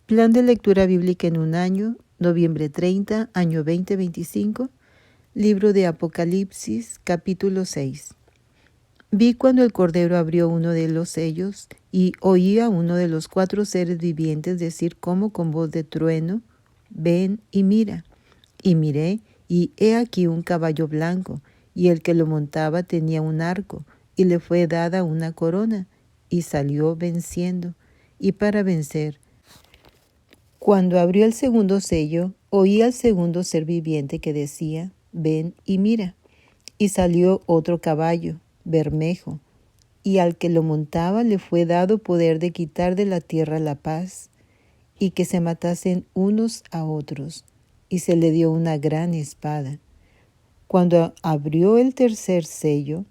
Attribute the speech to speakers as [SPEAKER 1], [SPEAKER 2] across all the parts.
[SPEAKER 1] Plan de lectura bíblica en un año, noviembre 30, año 2025, libro de Apocalipsis, capítulo 6. Vi cuando el Cordero abrió uno de los sellos y oí a uno de los 4 seres vivientes decir como con voz de trueno: ven y mira. Y miré, y he aquí un caballo blanco, y el que lo montaba tenía un arco, y le fue dada una corona, y salió venciendo, y para vencer. Cuando abrió el segundo sello, oí al segundo ser viviente que decía: ven y mira. Y salió otro caballo, bermejo, y al que lo montaba le fue dado poder de quitar de la tierra la paz, y que se matasen unos a otros, y se le dio una gran espada. Cuando abrió el tercer sello,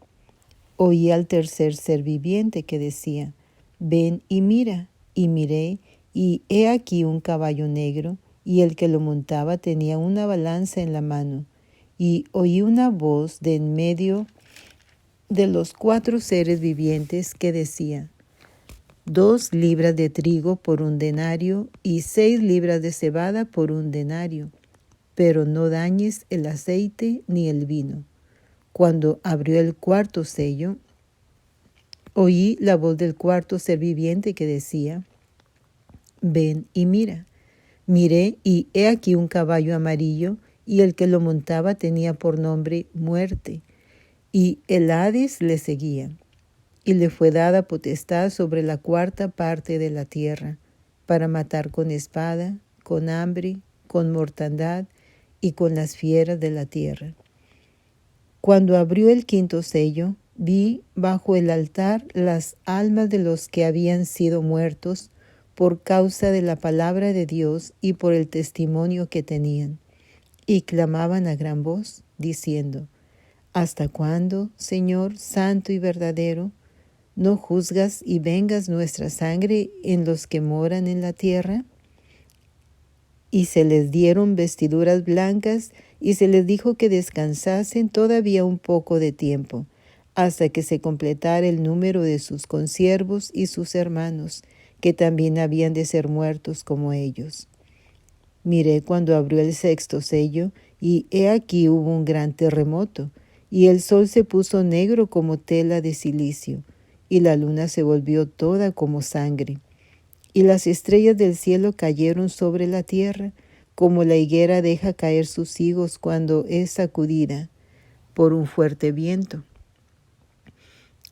[SPEAKER 1] oí al tercer ser viviente que decía: ven y mira. Y miré, y he aquí un caballo negro, y el que lo montaba tenía una balanza en la mano. Y oí una voz de en medio de los 4 seres vivientes que decía: 2 libras de trigo por un denario, y 6 libras de cebada por un denario, pero no dañes el aceite ni el vino. Cuando abrió el cuarto sello, oí la voz del cuarto ser viviente que decía: ven y mira. Miré, y he aquí un caballo amarillo, y el que lo montaba tenía por nombre Muerte, y el Hades le seguía. Y le fue dada potestad sobre la 4ª parte de la tierra, para matar con espada, con hambre, con mortandad y con las fieras de la tierra. Cuando abrió el 5º sello, vi bajo el altar las almas de los que habían sido muertos por causa de la palabra de Dios y por el testimonio que tenían, y clamaban a gran voz, diciendo: ¿hasta cuándo, Señor santo y verdadero, no juzgas y vengas nuestra sangre en los que moran en la tierra? Y se les dieron vestiduras blancas, y se les dijo que descansasen todavía un poco de tiempo, hasta que se completara el número de sus consiervos y sus hermanos, que también habían de ser muertos como ellos. Miré cuando abrió el 6º sello, y he aquí hubo un gran terremoto, y el sol se puso negro como tela de cilicio, y la luna se volvió toda como sangre, y las estrellas del cielo cayeron sobre la tierra, como la higuera deja caer sus higos cuando es sacudida por un fuerte viento.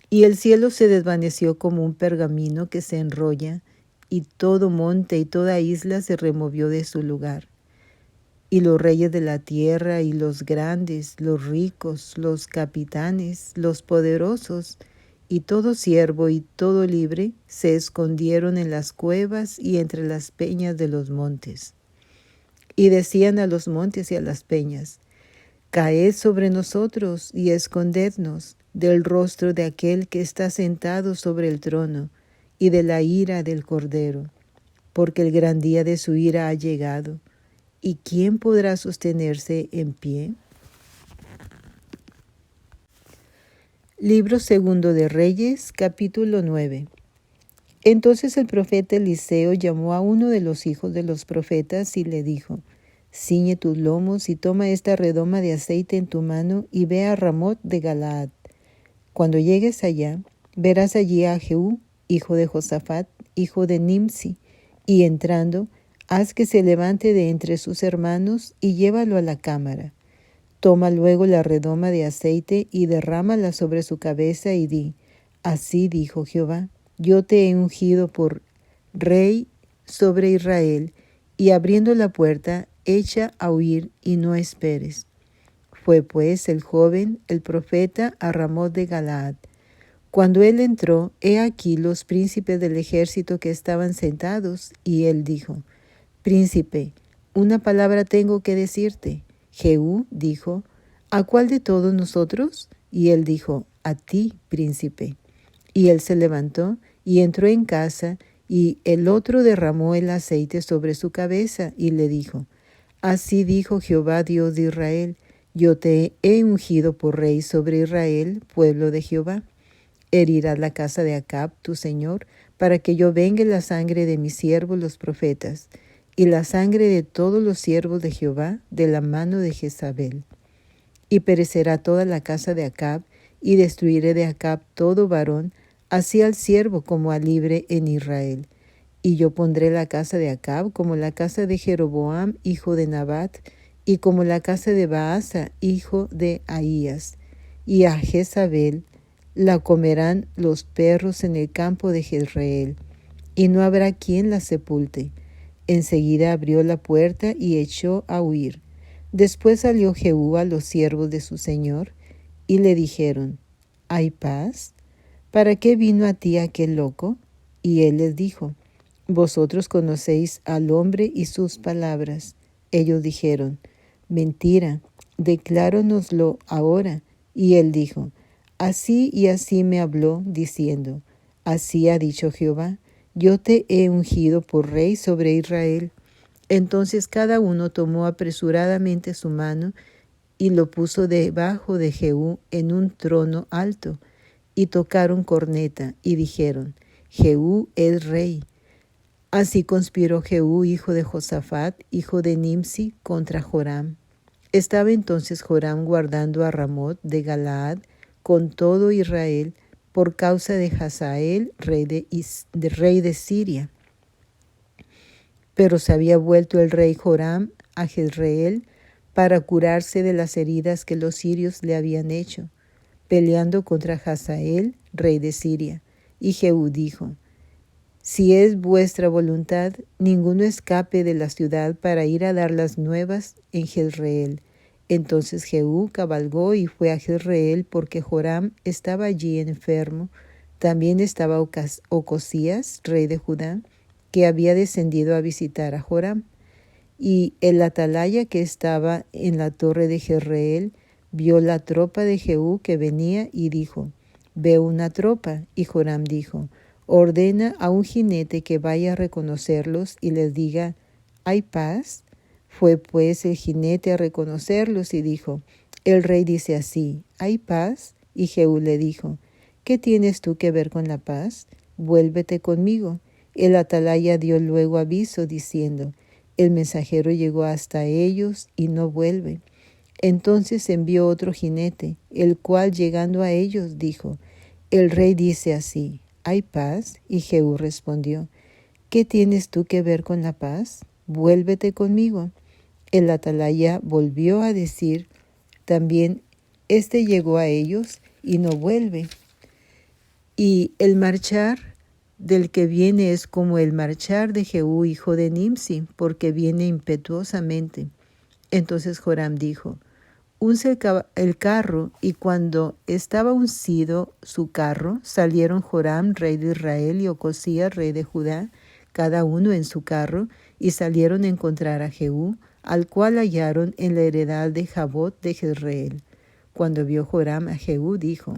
[SPEAKER 1] Y el cielo se desvaneció como un pergamino que se enrolla, y todo monte y toda isla se removió de su lugar. Y los reyes de la tierra, y los grandes, los ricos, los capitanes, los poderosos, y todo siervo y todo libre, se escondieron en las cuevas y entre las peñas de los montes. Y decían a los montes y a las peñas: caed sobre nosotros y escondednos del rostro de aquel que está sentado sobre el trono y de la ira del Cordero, porque el gran día de su ira ha llegado. ¿Y quién podrá sostenerse en pie? Libro segundo de Reyes, capítulo 9. Entonces el profeta Eliseo llamó a uno de los hijos de los profetas y le dijo: ciñe tus lomos y toma esta redoma de aceite en tu mano y ve a Ramot de Galaad. Cuando llegues allá, verás allí a Jehú, hijo de Josafat, hijo de Nimsi, y entrando, haz que se levante de entre sus hermanos y llévalo a la cámara. Toma luego la redoma de aceite y derrámala sobre su cabeza y di: así dijo Jehová, yo te he ungido por rey sobre Israel, y abriendo la puerta, echa a huir y no esperes. Fue pues el joven, el profeta, a Ramot de Galaad. Cuando él entró, he aquí los príncipes del ejército que estaban sentados, y él dijo: príncipe, una palabra tengo que decirte. Jehú dijo: ¿a cuál de todos nosotros? Y él dijo: a ti, príncipe. Y él se levantó y entró en casa, y el otro derramó el aceite sobre su cabeza y le dijo: así dijo Jehová Dios de Israel, yo te he ungido por rey sobre Israel, pueblo de Jehová. Herirás la casa de Acab, tu señor, para que yo vengue la sangre de mis siervos los profetas, y la sangre de todos los siervos de Jehová de la mano de Jezabel. Y perecerá toda la casa de Acab, y destruiré de Acab todo varón, así al siervo como al libre en Israel. Y yo pondré la casa de Acab como la casa de Jeroboam, hijo de Nabat, y como la casa de Baasa, hijo de Ahías. Y a Jezabel la comerán los perros en el campo de Jezreel, y no habrá quien la sepulte. Enseguida abrió la puerta y echó a huir. Después salió Jehú a los siervos de su señor, y le dijeron, ¿hay paz? ¿Para qué vino a ti aquel loco? Y él les dijo, vosotros conocéis al hombre y sus palabras. Ellos dijeron, mentira, decláranoslo ahora. Y él dijo, así y así me habló, diciendo, así ha dicho Jehová, yo te he ungido por rey sobre Israel. Entonces cada uno tomó apresuradamente su mano y lo puso debajo de Jehú en un trono alto, y tocaron corneta, y dijeron, Jehú es rey. Así conspiró Jehú, hijo de Josafat, hijo de Nimsi, contra Joram. Estaba entonces Joram guardando a Ramot de Galaad con todo Israel por causa de Hazael, rey de Siria. Pero se había vuelto el rey Joram a Jezreel para curarse de las heridas que los sirios le habían hecho, peleando contra Hazael, rey de Siria. Y Jehú dijo, si es vuestra voluntad, ninguno escape de la ciudad para ir a dar las nuevas en Jezreel. Entonces Jehú cabalgó y fue a Jezreel porque Joram estaba allí enfermo. También estaba Ocosías, rey de Judá, que había descendido a visitar a Joram. Y el atalaya que estaba en la torre de Jezreel vio la tropa de Jehú que venía y dijo, veo una tropa. Y Joram dijo, ordena a un jinete que vaya a reconocerlos y les diga, ¿hay paz? Fue pues el jinete a reconocerlos y dijo, el rey dice así, ¿hay paz? Y Jehú le dijo, ¿qué tienes tú que ver con la paz? Vuélvete conmigo. El atalaya dio luego aviso diciendo, el mensajero llegó hasta ellos y no vuelve. Entonces envió otro jinete, el cual llegando a ellos dijo, el rey dice así, ¿hay paz? Y Jehú respondió, ¿qué tienes tú que ver con la paz? Vuélvete conmigo. El atalaya volvió a decir, también este llegó a ellos y no vuelve. Y el marchar del que viene es como el marchar de Jehú, hijo de Nimsi, porque viene impetuosamente. Entonces Joram dijo, unce el carro, y cuando estaba uncido su carro, salieron Joram, rey de Israel, y Ocosías, rey de Judá, cada uno en su carro, y salieron a encontrar a Jehú, al cual hallaron en la heredad de Jabot de Jezreel. Cuando vio Joram a Jehú, dijo,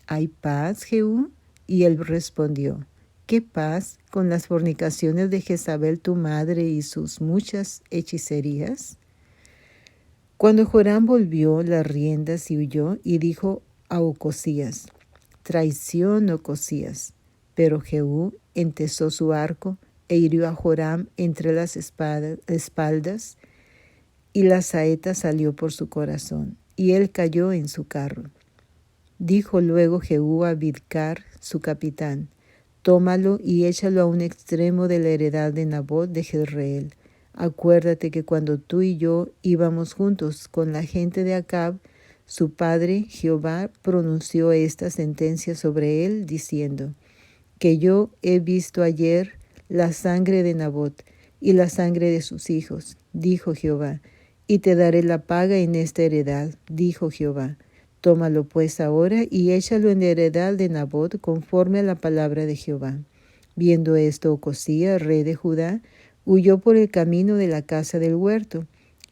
[SPEAKER 1] ¿hay paz, Jehú? Y él respondió, ¿qué paz con las fornicaciones de Jezabel tu madre y sus muchas hechicerías? Cuando Joram volvió las riendas y huyó, y dijo a Ocosías, traición, Ocosías. Pero Jehú entesó su arco e hirió a Joram entre las espaldas, y la saeta salió por su corazón, y él cayó en su carro. Dijo luego Jehú a Bidkar, su capitán, tómalo y échalo a un extremo de la heredad de Nabot de Jezreel. Acuérdate que cuando tú y yo íbamos juntos con la gente de Acab, su padre Jehová pronunció esta sentencia sobre él, diciendo, que yo he visto ayer la sangre de Nabot y la sangre de sus hijos, dijo Jehová, y te daré la paga en esta heredad, dijo Jehová. Tómalo pues ahora y échalo en la heredad de Nabot conforme a la palabra de Jehová. Viendo esto, Ocosías, rey de Judá, huyó por el camino de la casa del huerto,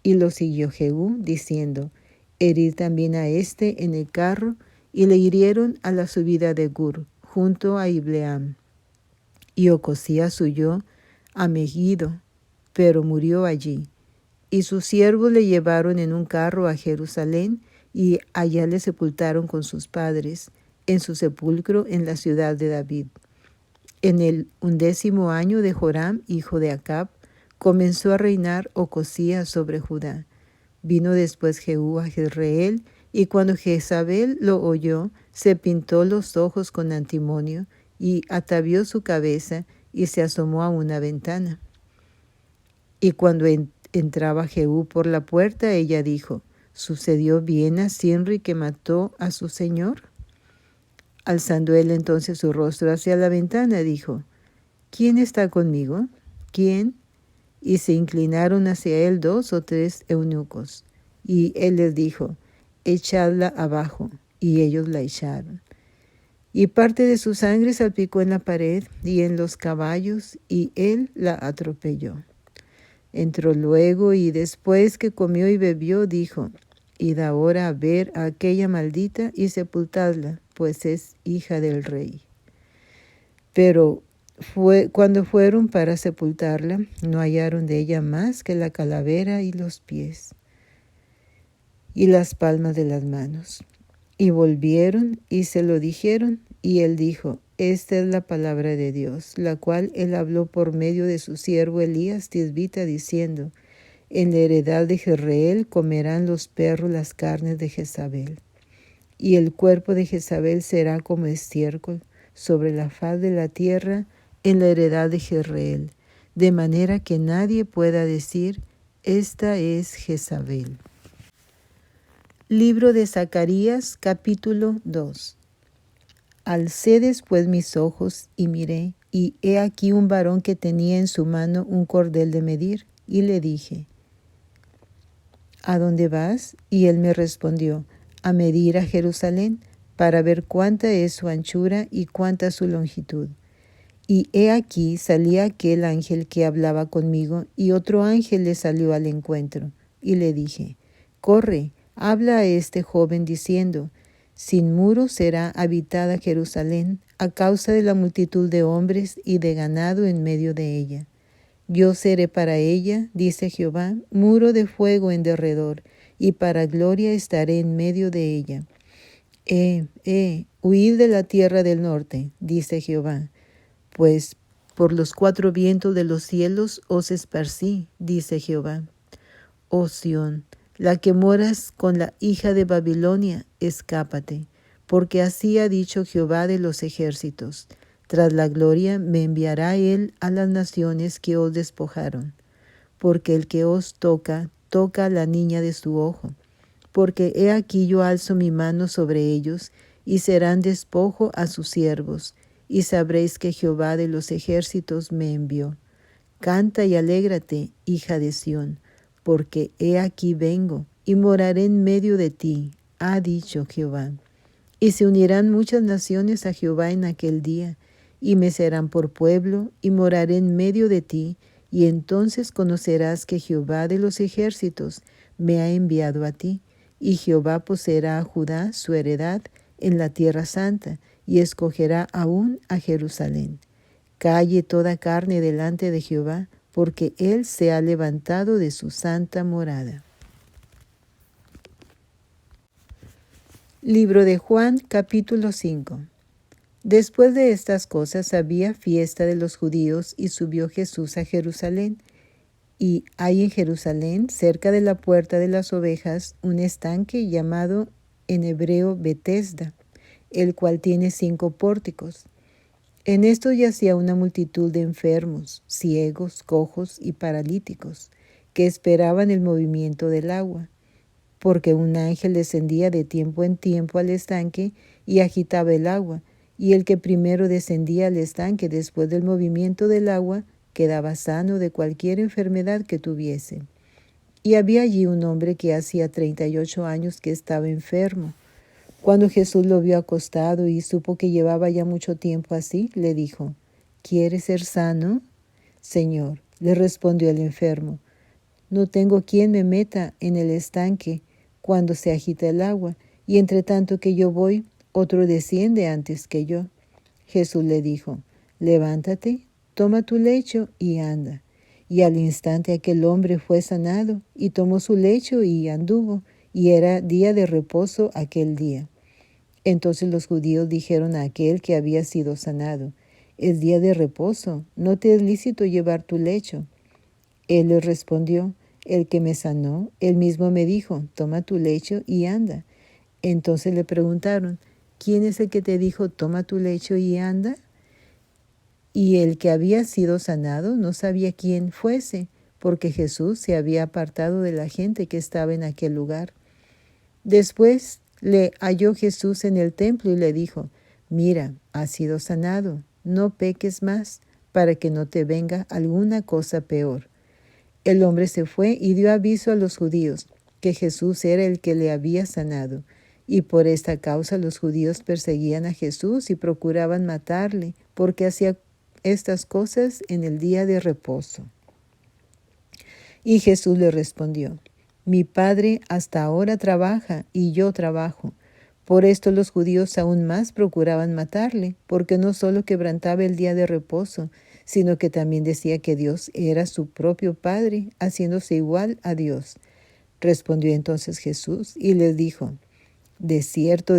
[SPEAKER 1] y lo siguió Jehú, diciendo, herid también a este en el carro, y le hirieron a la subida de Gur, junto a Ibleam. Y Ocosías huyó a Megiddo, pero murió allí. Y sus siervos le llevaron en un carro a Jerusalén, y allá le sepultaron con sus padres, en su sepulcro en la ciudad de David. En el 11º año de Joram, hijo de Acab, comenzó a reinar Ocosías sobre Judá. Vino después Jehú a Jezreel, y cuando Jezabel lo oyó, se pintó los ojos con antimonio, y atavió su cabeza, y se asomó a una ventana. Y cuando entraba Jehú por la puerta, ella dijo: ¿Sucedió bien a Sinri que mató a su señor? Alzando él entonces su rostro hacia la ventana, dijo: ¿Quién está conmigo? ¿Quién? Y se inclinaron hacia él 2 o 3 eunucos. Y él les dijo: Echadla abajo. Y ellos la echaron. Y parte de su sangre salpicó en la pared y en los caballos, y él la atropelló. Entró luego, y después que comió y bebió, dijo: Id ahora a ver a aquella maldita y sepultadla, pues es hija del rey. Pero cuando fueron para sepultarla, no hallaron de ella más que la calavera y los pies y las palmas de las manos. Y volvieron y se lo dijeron, y él dijo: Esta es la palabra de Dios, la cual él habló por medio de su siervo Elías Tisbita, diciendo: En la heredad de Jezreel comerán los perros las carnes de Jezabel, y el cuerpo de Jezabel será como estiércol sobre la faz de la tierra en la heredad de Jezreel, de manera que nadie pueda decir: Esta es Jezabel. Libro de Zacarías, capítulo 2. Alcé después mis ojos y miré, y he aquí un varón que tenía en su mano un cordel de medir, y le dije: ¿A dónde vas? Y él me respondió: a medir a Jerusalén, para ver cuánta es su anchura y cuánta su longitud. Y he aquí salía aquel ángel que hablaba conmigo, y otro ángel le salió al encuentro, y le dije: corre, habla a este joven diciendo: sin muro será habitada Jerusalén, a causa de la multitud de hombres y de ganado en medio de ella. Yo seré para ella, dice Jehová, muro de fuego en derredor, y para gloria estaré en medio de ella. Huid de la tierra del norte, dice Jehová, pues por los 4 vientos de los cielos os esparcí, dice Jehová. Oh Sión, la que moras con la hija de Babilonia, escápate, porque así ha dicho Jehová de los ejércitos: tras la gloria me enviará él a las naciones que os despojaron, porque el que os toca, toca a la niña de su ojo, porque he aquí yo alzo mi mano sobre ellos, y serán despojo a sus siervos, y sabréis que Jehová de los ejércitos me envió. Canta y alégrate, hija de Sión, porque he aquí vengo, y moraré en medio de ti, ha dicho Jehová. Y se unirán muchas naciones a Jehová en aquel día, y me serán por pueblo, y moraré en medio de ti, y entonces conocerás que Jehová de los ejércitos me ha enviado a ti, y Jehová poseerá a Judá su heredad en la tierra santa, y escogerá aún a Jerusalén. Calle toda carne delante de Jehová, porque él se ha levantado de su santa morada. Libro de Juan, capítulo 5. Después de estas cosas había fiesta de los judíos, y subió Jesús a Jerusalén. Y hay en Jerusalén, cerca de la puerta de las ovejas, un estanque llamado en hebreo Betesda, el cual tiene 5 pórticos. En esto yacía una multitud de enfermos, ciegos, cojos y paralíticos, que esperaban el movimiento del agua, porque un ángel descendía de tiempo en tiempo al estanque y agitaba el agua, y el que primero descendía al estanque después del movimiento del agua quedaba sano de cualquier enfermedad que tuviese. Y había allí un hombre que hacía 38 años que estaba enfermo. Cuando Jesús lo vio acostado y supo que llevaba ya mucho tiempo así, le dijo: ¿quieres ser sano? Señor, le respondió el enfermo, no tengo quien me meta en el estanque cuando se agita el agua, y entre tanto que yo voy, otro desciende antes que yo. Jesús le dijo: levántate, toma tu lecho y anda. Y al instante aquel hombre fue sanado, y tomó su lecho y anduvo, y era día de reposo aquel día. Entonces los judíos dijeron a aquel que había sido sanado: es día de reposo, no te es lícito llevar tu lecho. Él le respondió, el que me sanó, él mismo me dijo, toma tu lecho y anda. Entonces le preguntaron, ¿quién es el que te dijo, toma tu lecho y anda? Y el que había sido sanado no sabía quién fuese, porque Jesús se había apartado de la gente que estaba en aquel lugar. Después le halló Jesús en el templo y le dijo, mira, has sido sanado, no peques más, para que no te venga alguna cosa peor. El hombre se fue y dio aviso a los judíos que Jesús era el que le había sanado, y por esta causa los judíos perseguían a Jesús y procuraban matarle, porque hacía estas cosas en el día de reposo. Y Jesús le respondió, mi Padre hasta ahora trabaja y yo trabajo. Por esto los judíos aún más procuraban matarle, porque no solo quebrantaba el día de reposo, sino que también decía que Dios era su propio Padre, haciéndose igual a Dios. Respondió entonces Jesús y les dijo, de cierto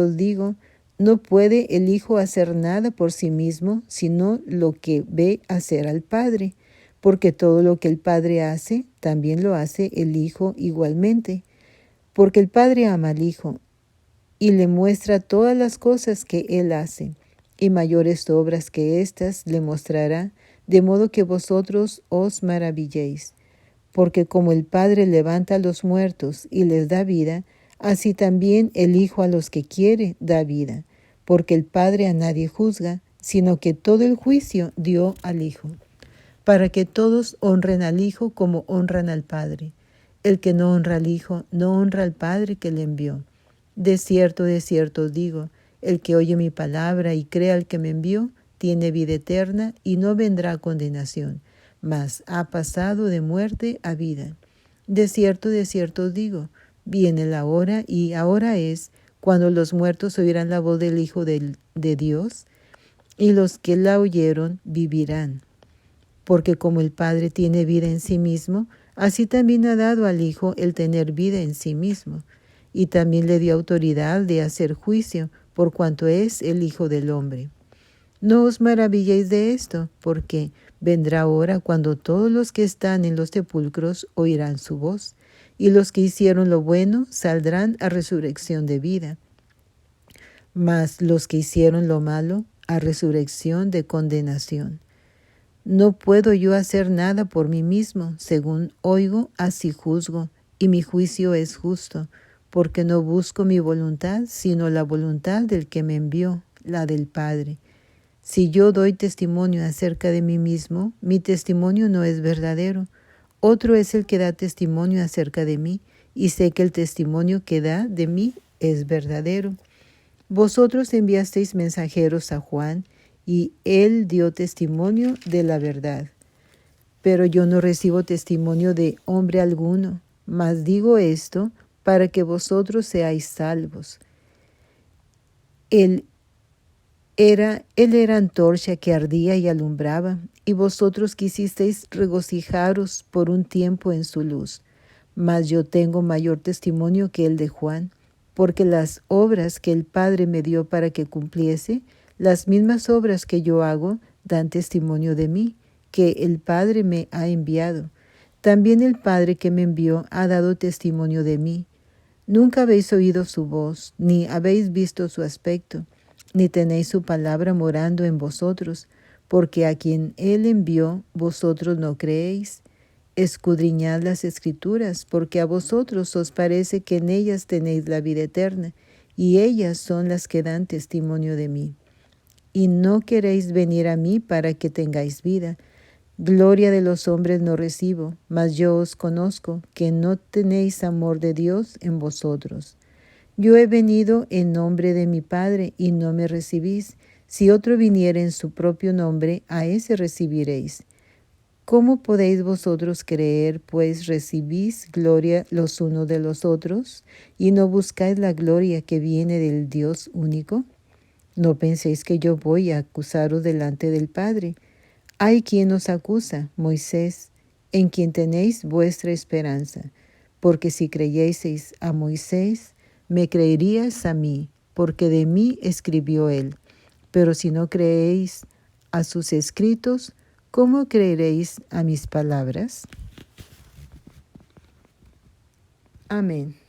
[SPEAKER 1] os digo, no puede el Hijo hacer nada por sí mismo, sino lo que ve hacer al Padre, porque todo lo que el Padre hace, también lo hace el Hijo igualmente. Porque el Padre ama al Hijo, y le muestra todas las cosas que Él hace, y mayores obras que éstas le mostrará, de modo que vosotros os maravilléis. Porque como el Padre levanta a los muertos y les da vida, así también el Hijo a los que quiere da vida, porque el Padre a nadie juzga, sino que todo el juicio dio al Hijo, para que todos honren al Hijo como honran al Padre. El que no honra al Hijo, no honra al Padre que le envió. De cierto os digo, el que oye mi palabra y cree al que me envió, tiene vida eterna y no vendrá a condenación, mas ha pasado de muerte a vida. De cierto os digo, viene la hora y ahora es, cuando los muertos oirán la voz del Hijo de Dios, y los que la oyeron vivirán. Porque como el Padre tiene vida en sí mismo, así también ha dado al Hijo el tener vida en sí mismo, y también le dio autoridad de hacer juicio, por cuanto es el Hijo del Hombre. No os maravilléis de esto, porque vendrá hora cuando todos los que están en los sepulcros oirán su voz, y los que hicieron lo bueno saldrán a resurrección de vida, mas los que hicieron lo malo a resurrección de condenación. No puedo yo hacer nada por mí mismo, según oigo, así juzgo, y mi juicio es justo, porque no busco mi voluntad, sino la voluntad del que me envió, la del Padre. Si yo doy testimonio acerca de mí mismo, mi testimonio no es verdadero. Otro es el que da testimonio acerca de mí, y sé que el testimonio que da de mí es verdadero. Vosotros enviasteis mensajeros a Juan, y él dio testimonio de la verdad. Pero yo no recibo testimonio de hombre alguno, mas digo esto para que vosotros seáis salvos. Él era antorcha que ardía y alumbraba, y vosotros quisisteis regocijaros por un tiempo en su luz. Mas yo tengo mayor testimonio que el de Juan, porque las obras que el Padre me dio para que cumpliese, las mismas obras que yo hago, dan testimonio de mí, que el Padre me ha enviado. También el Padre que me envió ha dado testimonio de mí. Nunca habéis oído su voz, ni habéis visto su aspecto, ni tenéis su palabra morando en vosotros, porque a quien Él envió, vosotros no creéis. Escudriñad las Escrituras, porque a vosotros os parece que en ellas tenéis la vida eterna, y ellas son las que dan testimonio de mí. Y no queréis venir a mí para que tengáis vida. Gloria de los hombres no recibo, mas yo os conozco, que no tenéis amor de Dios en vosotros. Yo he venido en nombre de mi Padre, y no me recibís. Si otro viniere en su propio nombre, a ese recibiréis. ¿Cómo podéis vosotros creer, pues recibís gloria los unos de los otros, y no buscáis la gloria que viene del Dios único? No penséis que yo voy a acusaros delante del Padre. Hay quien os acusa, Moisés, en quien tenéis vuestra esperanza. Porque si creyeseis a Moisés, me creeríais a mí, porque de mí escribió él. Pero si no creéis a sus escritos, ¿cómo creeréis a mis palabras? Amén.